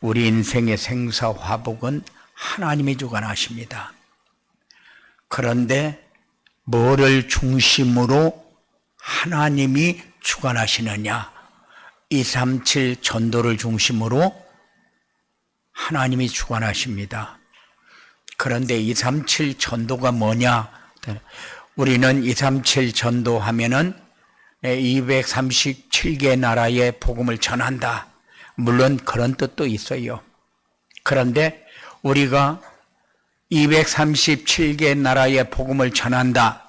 우리 인생의 생사화복은 하나님이 주관하십니다. 그런데 뭐를 중심으로 하나님이 주관하시느냐? 237 전도를 중심으로 하나님이 주관하십니다. 그런데 237 전도가 뭐냐? 우리는 237 전도하면은 237개 나라의 복음을 전한다. 물론 그런 뜻도 있어요. 그런데 우리가 237개 나라의 복음을 전한다.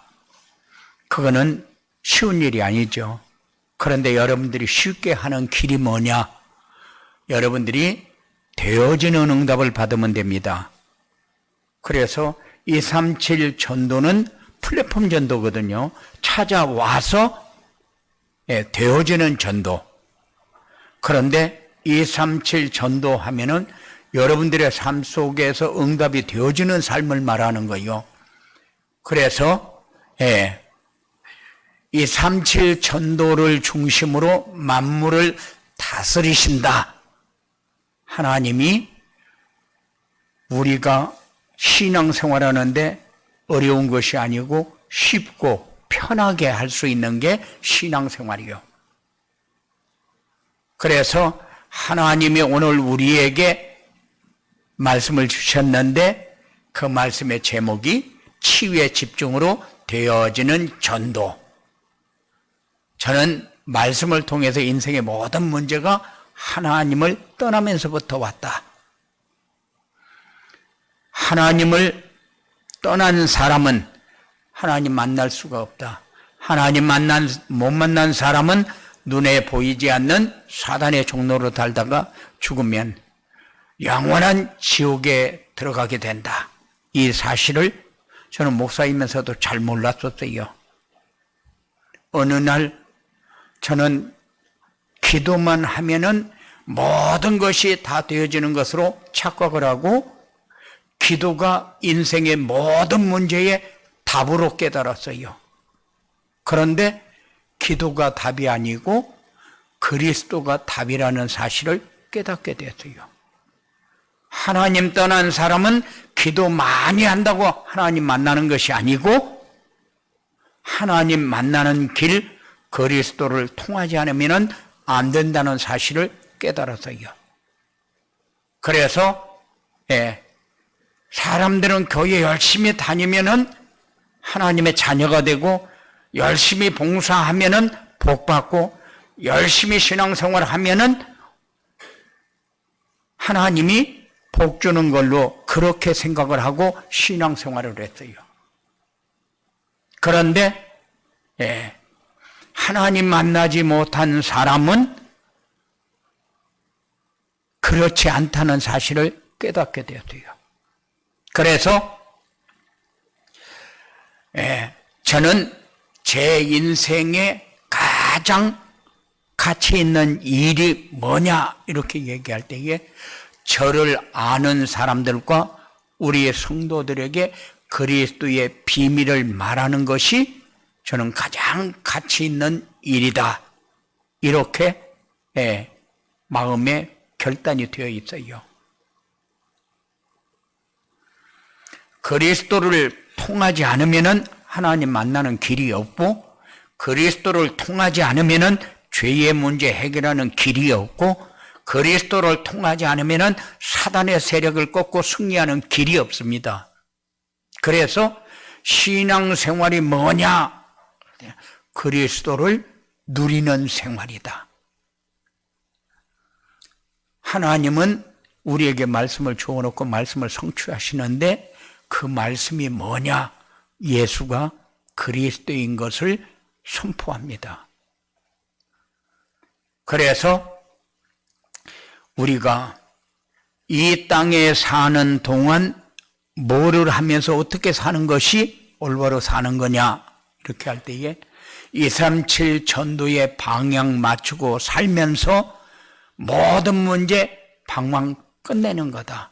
그거는 쉬운 일이 아니죠. 그런데 여러분들이 쉽게 하는 길이 뭐냐? 여러분들이 되어지는 응답을 받으면 됩니다. 그래서 237 전도는 플랫폼 전도거든요. 찾아와서 되어지는 전도. 그런데 237 전도하면은 여러분들의 삶 속에서 응답이 되어지는 삶을 말하는 거예요. 그래서 237 전도를 중심으로 만물을 다스리신다. 하나님이 우리가 신앙생활하는데 어려운 것이 아니고 쉽고 편하게 할 수 있는 게 신앙생활이요. 그래서 하나님이 오늘 우리에게 말씀을 주셨는데 그 말씀의 제목이 치유의 집중으로 되어지는 전도. 저는 말씀을 통해서 인생의 모든 문제가 하나님을 떠나면서부터 왔다. 하나님을 떠난 사람은 하나님 만날 수가 없다. 하나님 못 만난 사람은 눈에 보이지 않는 사단의 종로로 달다가 죽으면 영원한 지옥에 들어가게 된다. 이 사실을 저는 목사이면서도 잘 몰랐었어요. 어느 날 저는 기도만 하면은 모든 것이 다 되어지는 것으로 착각을 하고 기도가 인생의 모든 문제의 답으로 깨달았어요. 그런데 기도가 답이 아니고 그리스도가 답이라는 사실을 깨닫게 됐어요. 하나님 떠난 사람은 기도 많이 한다고 하나님 만나는 것이 아니고 하나님 만나는 길 그리스도를 통하지 않으면 안 된다는 사실을 깨달았어요. 그래서 사람들은 교회 열심히 다니면은 하나님의 자녀가 되고 열심히 봉사하면은 복 받고 열심히 신앙생활 하면은 하나님이 복 주는 걸로 그렇게 생각을 하고 신앙생활을 했어요. 그런데 하나님 만나지 못한 사람은 그렇지 않다는 사실을 깨닫게 되었어요. 그래서 저는 제 인생에 가장 가치 있는 일이 뭐냐 이렇게 얘기할 때에 저를 아는 사람들과 우리의 성도들에게 그리스도의 비밀을 말하는 것이 저는 가장 가치 있는 일이다. 이렇게 마음에 결단이 되어 있어요. 그리스도를 통하지 않으면은 하나님 만나는 길이 없고 그리스도를 통하지 않으면은 죄의 문제 해결하는 길이 없고 그리스도를 통하지 않으면은 사단의 세력을 꺾고 승리하는 길이 없습니다. 그래서 신앙생활이 뭐냐? 그리스도를 누리는 생활이다. 하나님은 우리에게 말씀을 주어놓고 말씀을 성취하시는데 그 말씀이 뭐냐? 예수가 그리스도인 것을 선포합니다. 그래서 우리가 이 땅에 사는 동안 뭐를 하면서 어떻게 사는 것이 올바로 사는 거냐 이렇게 할 때에 237 전도의 방향 맞추고 살면서 모든 문제 방황 끝내는 거다.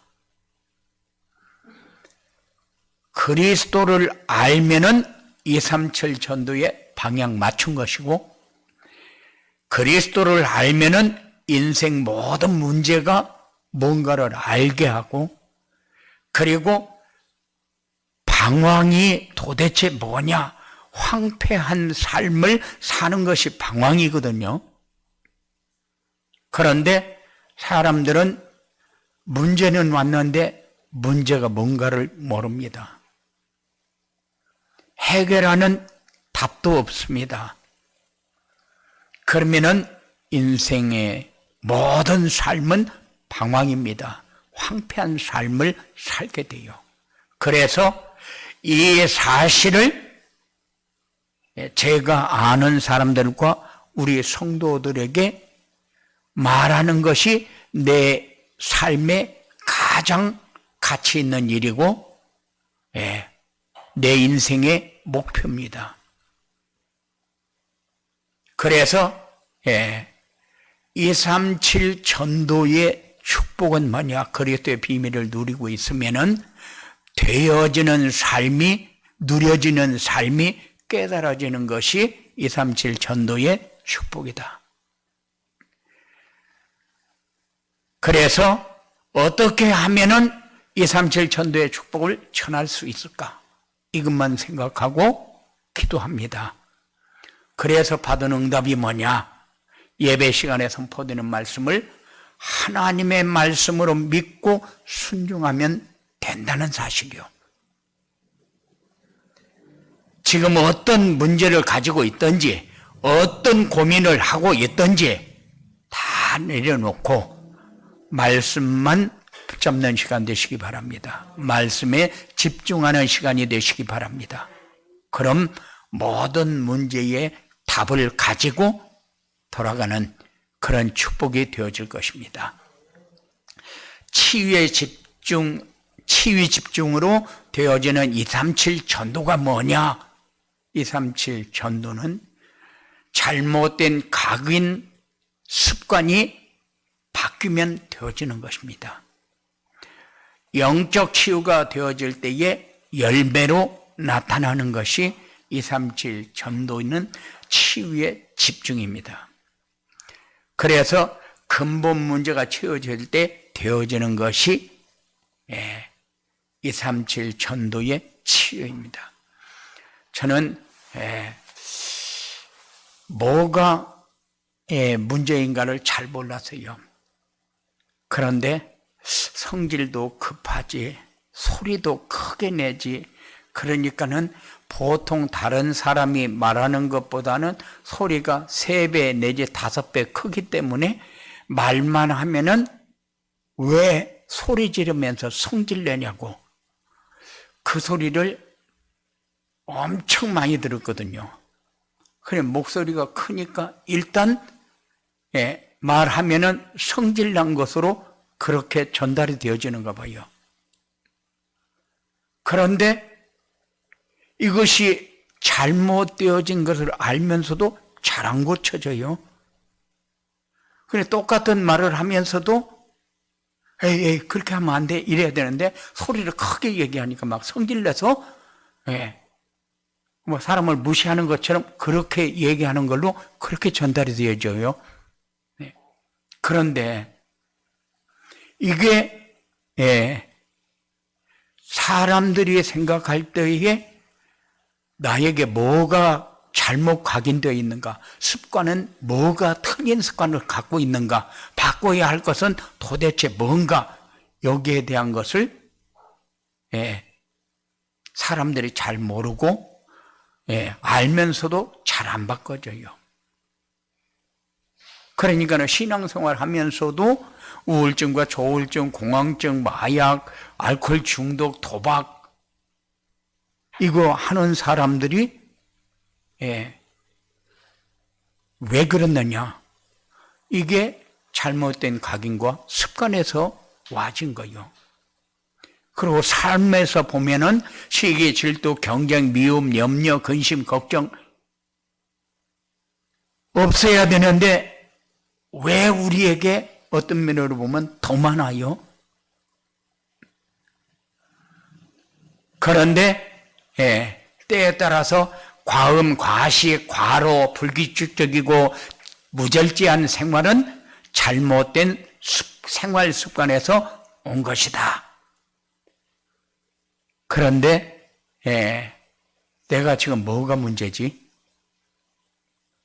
그리스도를 알면은 237 전도의 방향 맞춘 것이고 그리스도를 알면은 인생 모든 문제가 뭔가를 알게 하고, 그리고 방황이 도대체 뭐냐, 황폐한 삶을 사는 것이 방황이거든요. 그런데 사람들은 문제는 왔는데 문제가 뭔가를 모릅니다. 해결하는 답도 없습니다. 그러면은 인생의 모든 삶은 방황입니다. 황폐한 삶을 살게 돼요. 그래서 이 사실을 제가 아는 사람들과 우리 성도들에게 말하는 것이 내 삶에 가장 가치 있는 일이고, 내 인생의 목표입니다. 그래서 237 전도의 축복은 뭐냐? 그리스도의 비밀을 누리고 있으면은 되어지는 삶이, 누려지는 삶이 깨달아지는 것이 237 전도의 축복이다. 그래서 어떻게 하면은 237 전도의 축복을 전할 수 있을까? 이것만 생각하고 기도합니다. 그래서 받은 응답이 뭐냐? 예배 시간에 선포되는 말씀을 하나님의 말씀으로 믿고 순종하면 된다는 사실이요. 지금 어떤 문제를 가지고 있든지, 어떤 고민을 하고 있든지 다 내려놓고 말씀만 붙잡는 시간 되시기 바랍니다. 말씀에 집중하는 시간이 되시기 바랍니다. 그럼 모든 문제의 답을 가지고 돌아가는 그런 축복이 되어질 것입니다. 치유 집중으로 되어지는 237 전도가 뭐냐? 237 전도는 잘못된 각인 습관이 바뀌면 되어지는 것입니다. 영적 치유가 되어질 때에 열매로 나타나는 것이 237 전도는 치유의 집중입니다. 그래서 근본 문제가 치유될 때 되어지는 것이 237 전도의 치유입니다. 저는 뭐가 문제인가를 잘 몰랐어요. 그런데 성질도 급하지, 소리도 크게 내지, 그러니까는 보통 다른 사람이 말하는 것보다는 소리가 3배 내지 5배 크기 때문에 말만 하면은 왜 소리 지르면서 성질 내냐고 그 소리를 엄청 많이 들었거든요. 그래 목소리가 크니까 일단 말하면은 성질 난 것으로 그렇게 전달이 되어지는가 봐요. 그런데 이것이 잘못되어진 것을 알면서도 잘 안 고쳐져요. 그래 똑같은 말을 하면서도 에이 그렇게 하면 안 돼 이래야 되는데 소리를 크게 얘기하니까 막 성질내서 뭐 사람을 무시하는 것처럼 그렇게 얘기하는 걸로 그렇게 전달이 되어져요. 그런데 이게 사람들이 생각할 때에 나에게 뭐가 잘못 각인되어 있는가, 습관은 뭐가 틀린 습관을 갖고 있는가, 바꿔야 할 것은 도대체 뭔가, 여기에 대한 것을 사람들이 잘 모르고 알면서도 잘 안 바꿔져요. 그러니까 신앙생활 하면서도 우울증과 조울증, 공황증, 마약, 알코올 중독, 도박 이거 하는 사람들이 왜 그렇느냐? 이게 잘못된 각인과 습관에서 와진 거예요. 그리고 삶에서 보면은 시기, 질투, 경쟁, 미움, 염려, 근심, 걱정 없어야 되는데 왜 우리에게 어떤 면으로 보면 더 많아요? 그런데 때에 따라서 과음, 과식, 과로, 불규칙적이고 무절제한 생활은 잘못된 생활 습관에서 온 것이다. 그런데 내가 지금 뭐가 문제지?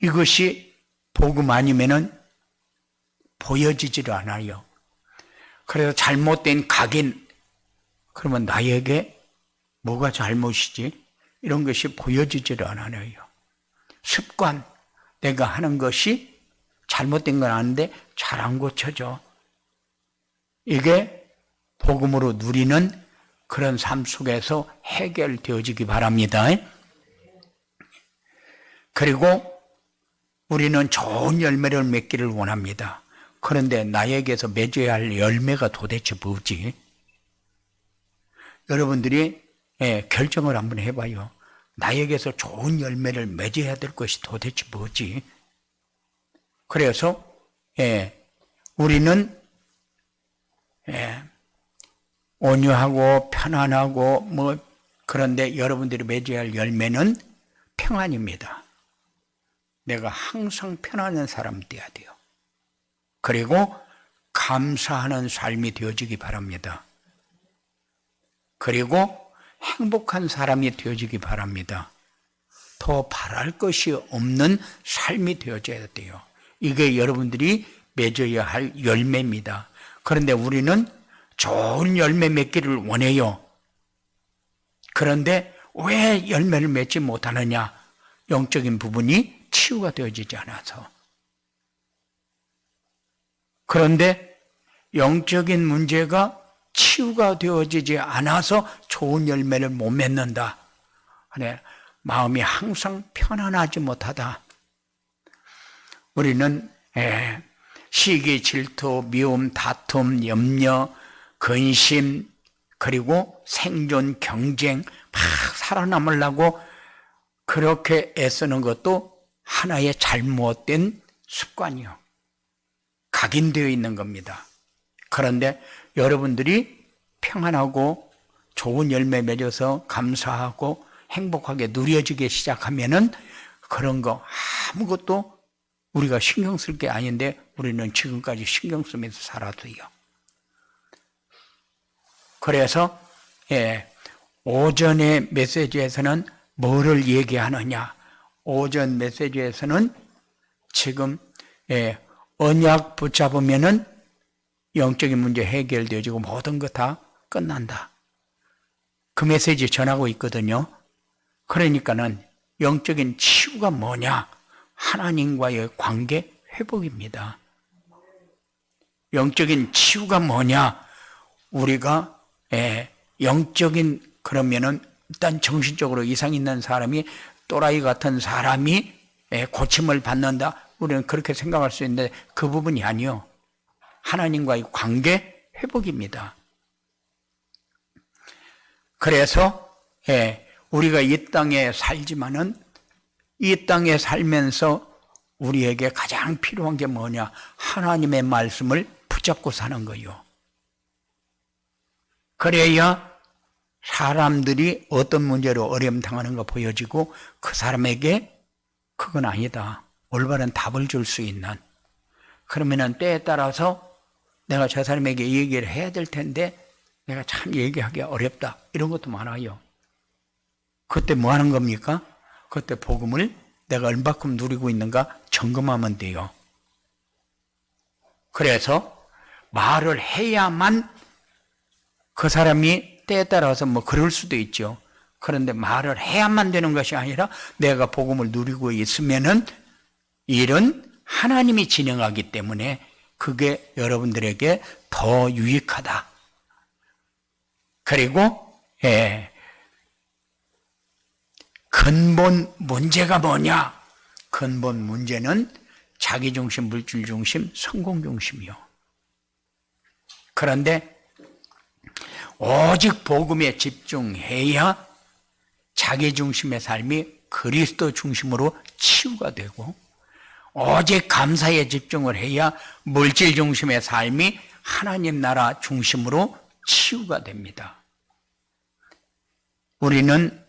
이것이 복음 아니면은 보여지지를 않아요. 그래서 잘못된 각인, 그러면 나에게 뭐가 잘못이지? 이런 것이 보여지지를 않아요. 습관, 내가 하는 것이 잘못된 건 아는데 잘 안 고쳐져. 이게 복음으로 누리는 그런 삶 속에서 해결되어지기 바랍니다. 그리고 우리는 좋은 열매를 맺기를 원합니다. 그런데 나에게서 맺어야 할 열매가 도대체 뭐지? 여러분들이 결정을 한번 해봐요. 나에게서 좋은 열매를 맺어야 될 것이 도대체 뭐지? 그래서 우리는 온유하고 편안하고 그런데 여러분들이 맺어야 할 열매는 평안입니다. 내가 항상 편안한 사람 되어야 돼요. 그리고 감사하는 삶이 되어지기 바랍니다. 그리고 행복한 사람이 되어지기 바랍니다. 더 바랄 것이 없는 삶이 되어져야 돼요. 이게 여러분들이 맺어야 할 열매입니다. 그런데 우리는 좋은 열매 맺기를 원해요. 그런데 왜 열매를 맺지 못하느냐? 영적인 부분이 치유가 되어지지 않아서. 그런데 영적인 문제가 치유가 되어지지 않아서 좋은 열매를 못 맺는다. 마음이 항상 편안하지 못하다. 우리는 시기, 질투, 미움, 다툼, 염려, 근심, 그리고 생존, 경쟁, 막 살아남으려고 그렇게 애쓰는 것도 하나의 잘못된 습관이요. 각인되어 있는 겁니다. 그런데 여러분들이 평안하고 좋은 열매 맺어서 감사하고 행복하게 누려지기 시작하면은 그런 거 아무것도 우리가 신경 쓸 게 아닌데 우리는 지금까지 신경 쓰면서 살아도요. 그래서 오전의 메시지에서는 뭐를 얘기하느냐? 오전 메시지에서는 지금 언약 붙잡으면은 영적인 문제 해결되어지고 모든 것 다 끝난다. 그 메시지 전하고 있거든요. 그러니까는 영적인 치유가 뭐냐? 하나님과의 관계 회복입니다. 영적인 치유가 뭐냐? 우리가 영적인 그러면은 일단 정신적으로 이상 있는 사람이 또라이 같은 사람이 고침을 받는다. 우리는 그렇게 생각할 수 있는데 그 부분이 아니요. 하나님과의 관계 회복입니다. 그래서 우리가 이 땅에 살지만은 이 땅에 살면서 우리에게 가장 필요한 게 뭐냐? 하나님의 말씀을 붙잡고 사는 거요. 그래야 사람들이 어떤 문제로 어려움 당하는 거 보여지고 그 사람에게 그건 아니다. 올바른 답을 줄 수 있는. 그러면은 때에 따라서 내가 저 사람에게 얘기를 해야 될 텐데 내가 참 얘기하기 어렵다. 이런 것도 많아요. 그때 뭐 하는 겁니까? 그때 복음을 내가 얼마큼 누리고 있는가 점검하면 돼요. 그래서 말을 해야만 그 사람이 때에 따라서 뭐 그럴 수도 있죠. 그런데 말을 해야만 되는 것이 아니라 내가 복음을 누리고 있으면은 일은 하나님이 진행하기 때문에 그게 여러분들에게 더 유익하다. 그리고 근본 문제가 뭐냐? 근본 문제는 자기중심, 물질중심, 성공중심이요. 그런데 오직 복음에 집중해야 자기중심의 삶이 그리스도 중심으로 치유가 되고 오직 감사에 집중을 해야 물질중심의 삶이 하나님 나라 중심으로 치유가 됩니다. 우리는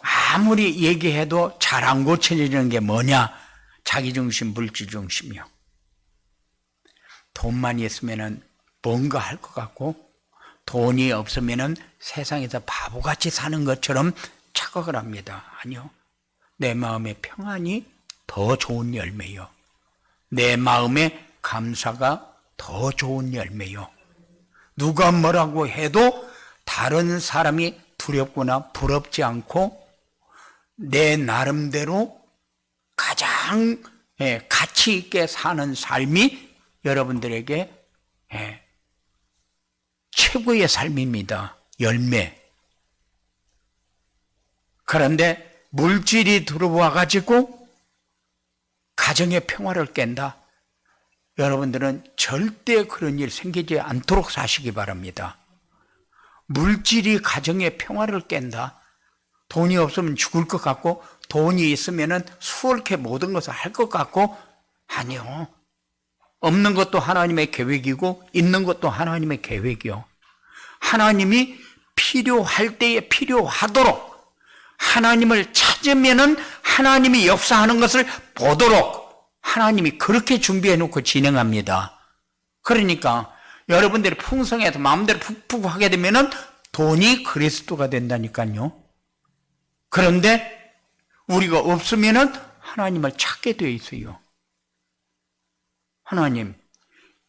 아무리 얘기해도 잘 안 고쳐지는 게 뭐냐? 자기중심, 물질중심이요. 돈만 있으면은 뭔가 할 것 같고, 돈이 없으면은 세상에서 바보같이 사는 것처럼 착각을 합니다. 아니요. 내 마음의 평안이 더 좋은 열매요. 내 마음의 감사가 더 좋은 열매요. 누가 뭐라고 해도 다른 사람이 두렵거나 부럽지 않고 내 나름대로 가장 가치 있게 사는 삶이 여러분들에게 최고의 삶입니다. 열매. 그런데 물질이 들어와 가지고 가정의 평화를 깬다. 여러분들은 절대 그런 일 생기지 않도록 사시기 바랍니다. 물질이 가정의 평화를 깬다. 돈이 없으면 죽을 것 같고, 돈이 있으면 수월케 모든 것을 할 것 같고, 아니요. 없는 것도 하나님의 계획이고 있는 것도 하나님의 계획이요. 하나님이 필요할 때에 필요하도록, 하나님을 찾으면은 하나님이 역사하는 것을 보도록 하나님이 그렇게 준비해 놓고 진행합니다. 그러니까 여러분들이 풍성해서 마음대로 푹푹 하게 되면은 돈이 그리스도가 된다니까요. 그런데 우리가 없으면은 하나님을 찾게 되어 있어요. 하나님,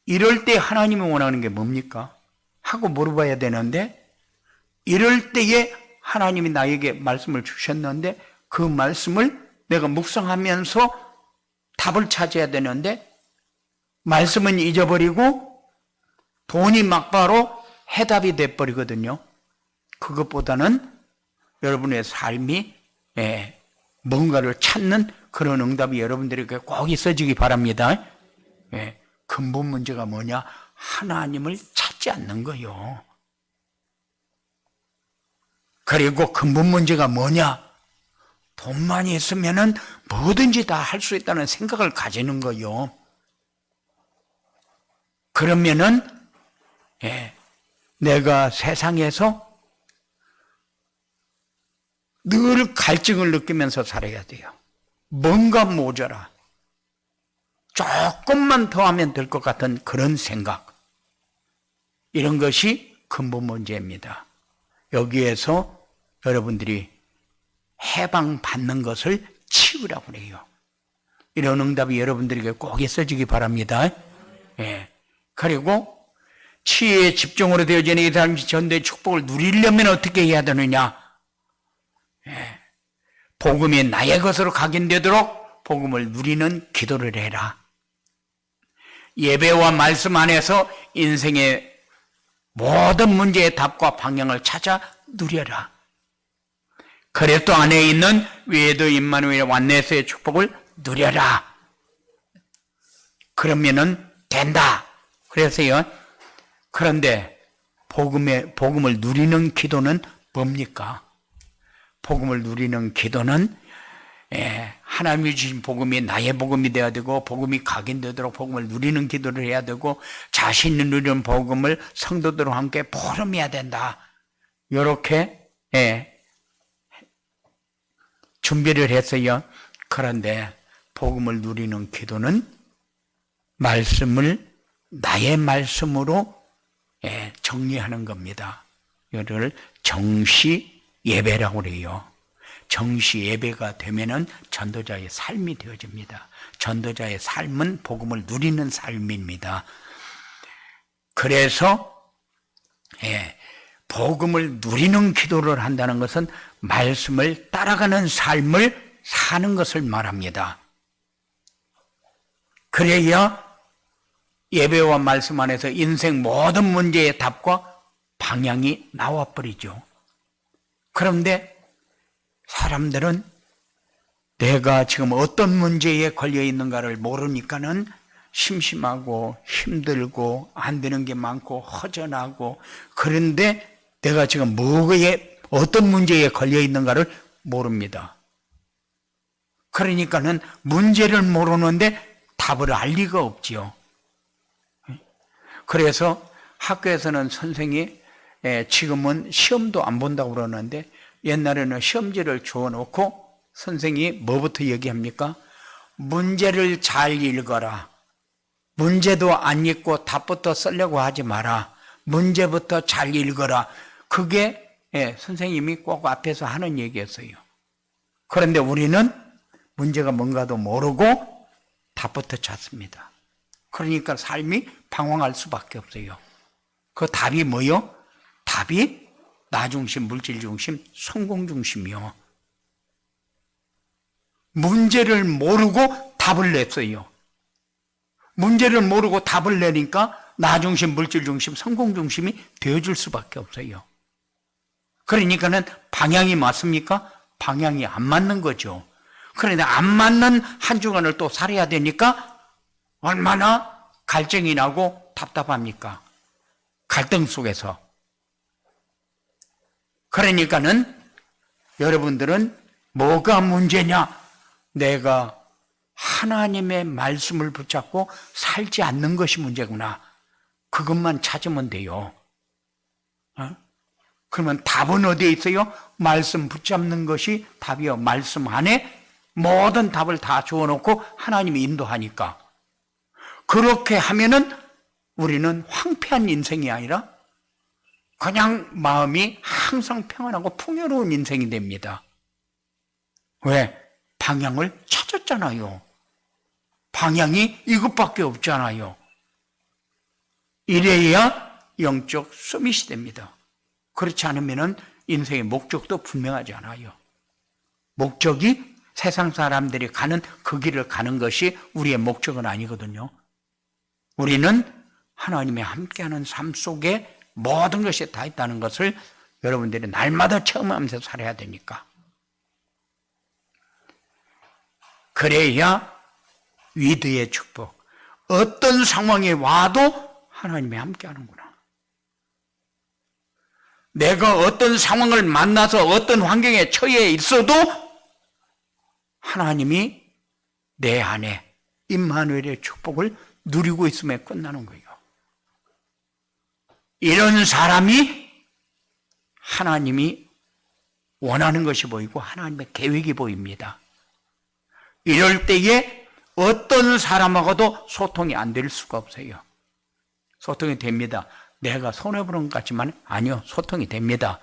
이럴 때 하나님이 원하는 게 뭡니까? 하고 물어봐야 되는데, 이럴 때에 하나님이 나에게 말씀을 주셨는데 그 말씀을 내가 묵상하면서 답을 찾아야 되는데 말씀은 잊어버리고 돈이 막바로 해답이 돼버리거든요. 그것보다는 여러분의 삶이 뭔가를 찾는 그런 응답이 여러분들에게 꼭 있어지기 바랍니다. 근본 문제가 뭐냐? 하나님을 찾지 않는 거요. 그리고 근본 문제가 뭐냐? 돈만 있으면은 뭐든지 다 할 수 있다는 생각을 가지는 거요. 그러면은 내가 세상에서 늘 갈증을 느끼면서 살아야 돼요. 뭔가 모자라. 조금만 더 하면 될 것 같은 그런 생각. 이런 것이 근본 문제입니다. 여기에서 여러분들이 해방받는 것을 치유라고 그래요. 이런 응답이 여러분들에게 꼭 있어지기 바랍니다. 그리고 치유의 집중으로 되어지는 이 삶이 전도의 축복을 누리려면 어떻게 해야 되느냐? 복음이 나의 것으로 각인되도록 복음을 누리는 기도를 해라. 예배와 말씀 안에서 인생의 모든 문제의 답과 방향을 찾아 누려라. 그리스도 안에 있는 외도 임마누엘 완네스의 축복을 누려라. 그러면은 된다. 그래서요. 그런데 복음을 누리는 기도는 뭡니까? 복음을 누리는 기도는 하나님이 주신 복음이 나의 복음이 되어야 되고 복음이 각인되도록 복음을 누리는 기도를 해야 되고 자신이 누리는 복음을 성도들과 함께 포럼해야 된다. 이렇게 준비를 했어요. 그런데 복음을 누리는 기도는 말씀을 나의 말씀으로 정리하는 겁니다. 이를 정시 예배라고 그래요. 정시 예배가 되면은 전도자의 삶이 되어집니다. 전도자의 삶은 복음을 누리는 삶입니다. 그래서 복음을 누리는 기도를 한다는 것은 말씀을 따라가는 삶을 사는 것을 말합니다. 그래야 예배와 말씀 안에서 인생 모든 문제의 답과 방향이 나와버리죠. 그런데 사람들은 내가 지금 어떤 문제에 걸려 있는가를 모르니까는 심심하고 힘들고 안 되는 게 많고 허전하고, 그런데 내가 지금 뭐에 어떤 문제에 걸려 있는가를 모릅니다. 그러니까는 문제를 모르는데 답을 알 리가 없지요. 그래서 학교에서는 선생이 지금은 시험도 안 본다고 그러는데 옛날에는 시험지를 주어놓고 선생이 뭐부터 얘기합니까? 문제를 잘 읽어라. 문제도 안 읽고 답부터 쓰려고 하지 마라. 문제부터 잘 읽어라. 그게 선생님이 꼭 앞에서 하는 얘기였어요. 그런데 우리는 문제가 뭔가도 모르고 답부터 찾습니다. 그러니까 삶이 방황할 수밖에 없어요. 그 답이 뭐요? 답이 나중심, 물질중심, 성공중심이요. 문제를 모르고 답을 냈어요. 문제를 모르고 답을 내니까 나중심, 물질중심, 성공중심이 되어줄 수밖에 없어요. 그러니까는 방향이 맞습니까? 방향이 안 맞는 거죠. 그런데 안 맞는 한 주간을 또 살아야 되니까 얼마나 갈증이 나고 답답합니까? 갈등 속에서. 그러니까는 여러분들은 뭐가 문제냐? 내가 하나님의 말씀을 붙잡고 살지 않는 것이 문제구나. 그것만 찾으면 돼요. 그러면 답은 어디에 있어요? 말씀 붙잡는 것이 답이요. 말씀 안에 모든 답을 다 주어놓고 하나님이 인도하니까. 그렇게 하면은 우리는 황폐한 인생이 아니라 그냥 마음이 항상 평안하고 풍요로운 인생이 됩니다. 왜? 방향을 찾았잖아요. 방향이 이것밖에 없잖아요. 이래야 영적 서밋이 됩니다. 그렇지 않으면 인생의 목적도 분명하지 않아요. 목적이 세상 사람들이 가는 그 길을 가는 것이 우리의 목적은 아니거든요. 우리는 하나님이 함께하는 삶 속에 모든 것이 다 있다는 것을 여러분들이 날마다 체험하면서 살아야 되니까. 그래야 위대의 축복. 어떤 상황에 와도 하나님이 함께하는구나. 내가 어떤 상황을 만나서 어떤 환경에 처해 있어도 하나님이 내 안에 임마누엘의 축복을 누리고 있음에 끝나는 거예요. 이런 사람이 하나님이 원하는 것이 보이고 하나님의 계획이 보입니다. 이럴 때에 어떤 사람하고도 소통이 안 될 수가 없어요. 소통이 됩니다. 내가 손해보는 것 같지만 아니요, 소통이 됩니다.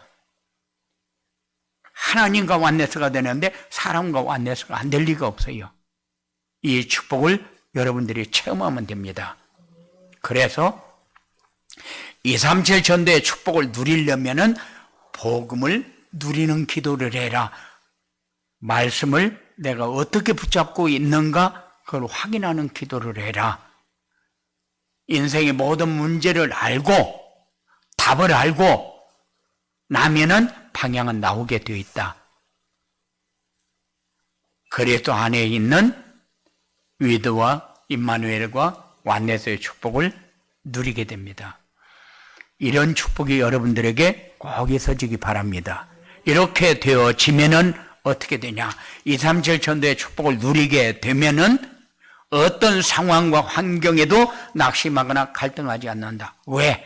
하나님과 완네스가 되는데 사람과 완네스가 안 될 리가 없어요. 이 축복을 여러분들이 체험하면 됩니다. 그래서 237 전도의 축복을 누리려면은 복음을 누리는 기도를 해라. 말씀을 내가 어떻게 붙잡고 있는가 그걸 확인하는 기도를 해라. 인생의 모든 문제를 알고 답을 알고 나면은 방향은 나오게 되어 있다. 그리스도 안에 있는 위드와 임마누엘과 완네스의 축복을 누리게 됩니다. 이런 축복이 여러분들에게 꼭 있어지기 바랍니다. 이렇게 되어지면은 어떻게 되냐? 237 전도의 축복을 누리게 되면은 어떤 상황과 환경에도 낙심하거나 갈등하지 않는다. 왜?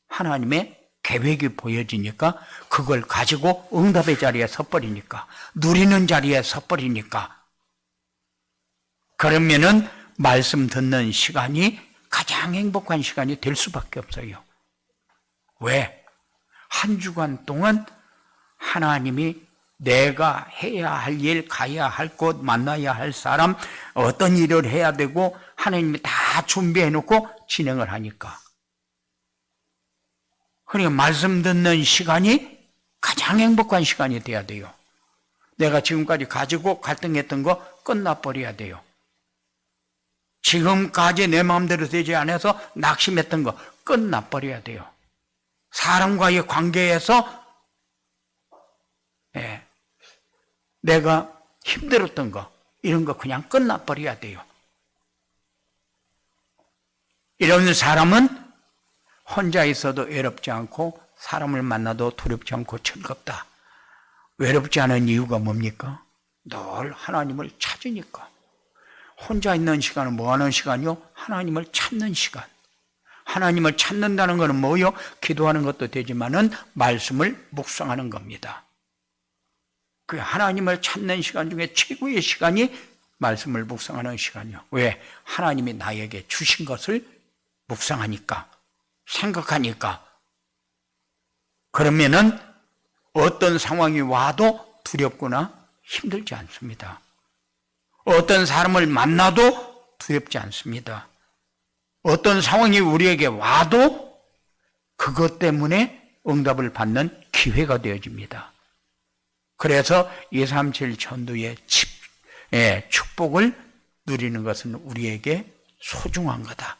하나님의 계획이 보여지니까 그걸 가지고 응답의 자리에 섰버리니까 누리는 자리에 섰버리니까 그러면은 말씀 듣는 시간이 가장 행복한 시간이 될 수밖에 없어요. 왜? 한 주간 동안 하나님이 내가 해야 할 일, 가야 할 곳, 만나야 할 사람, 어떤 일을 해야 되고 하나님이 다 준비해 놓고 진행을 하니까. 그러니까 말씀 듣는 시간이 가장 행복한 시간이 돼야 돼요. 내가 지금까지 가지고 갈등했던 거 끝나버려야 돼요. 지금까지 내 마음대로 되지 않아서 낙심했던 거 끝나버려야 돼요. 사람과의 관계에서 내가 힘들었던 거 이런 거 그냥 끝나버려야 돼요. 이런 사람은 혼자 있어도 외롭지 않고 사람을 만나도 두렵지 않고 즐겁다. 외롭지 않은 이유가 뭡니까? 늘 하나님을 찾으니까. 혼자 있는 시간은 뭐 하는 시간이요? 하나님을 찾는 시간. 하나님을 찾는다는 것은 뭐요? 기도하는 것도 되지만은 말씀을 묵상하는 겁니다. 그 하나님을 찾는 시간 중에 최고의 시간이 말씀을 묵상하는 시간이요. 왜? 하나님이 나에게 주신 것을 묵상하니까, 생각하니까. 그러면은 어떤 상황이 와도 두렵거나 힘들지 않습니다. 어떤 사람을 만나도 두렵지 않습니다. 어떤 상황이 우리에게 와도 그것 때문에 응답을 받는 기회가 되어집니다. 그래서 237 전도의 축복을 누리는 것은 우리에게 소중한 거다.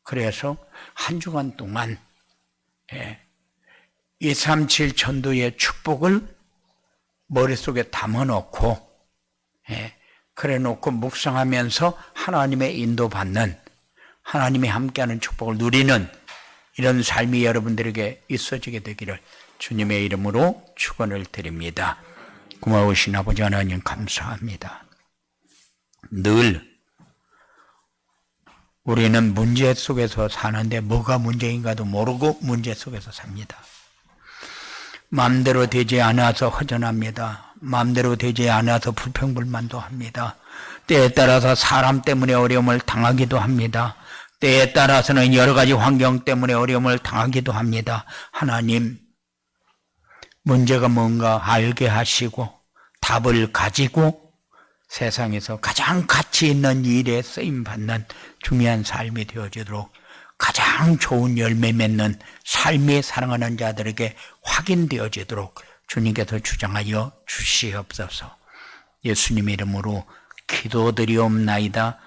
그래서 한 주간 동안 237 전도의 축복을 머릿속에 담아놓고 그래 놓고 묵상하면서 하나님의 인도받는, 하나님이 함께하는 축복을 누리는 이런 삶이 여러분들에게 있어지게 되기를 주님의 이름으로 축원을 드립니다. 고마우신 아버지 하나님 감사합니다. 늘 우리는 문제 속에서 사는데 뭐가 문제인가도 모르고 문제 속에서 삽니다. 마음대로 되지 않아서 허전합니다. 마음대로 되지 않아서 불평불만도 합니다. 때에 따라서 사람 때문에 어려움을 당하기도 합니다. 때에 따라서는 여러 가지 환경 때문에 어려움을 당하기도 합니다. 하나님, 문제가 뭔가 알게 하시고 답을 가지고 세상에서 가장 가치 있는 일에 쓰임받는 중요한 삶이 되어지도록 가장 좋은 열매 맺는 삶이 사랑하는 자들에게 확인되어지도록 주님께서 주장하여 주시옵소서. 예수님의 이름으로 기도드리옵나이다.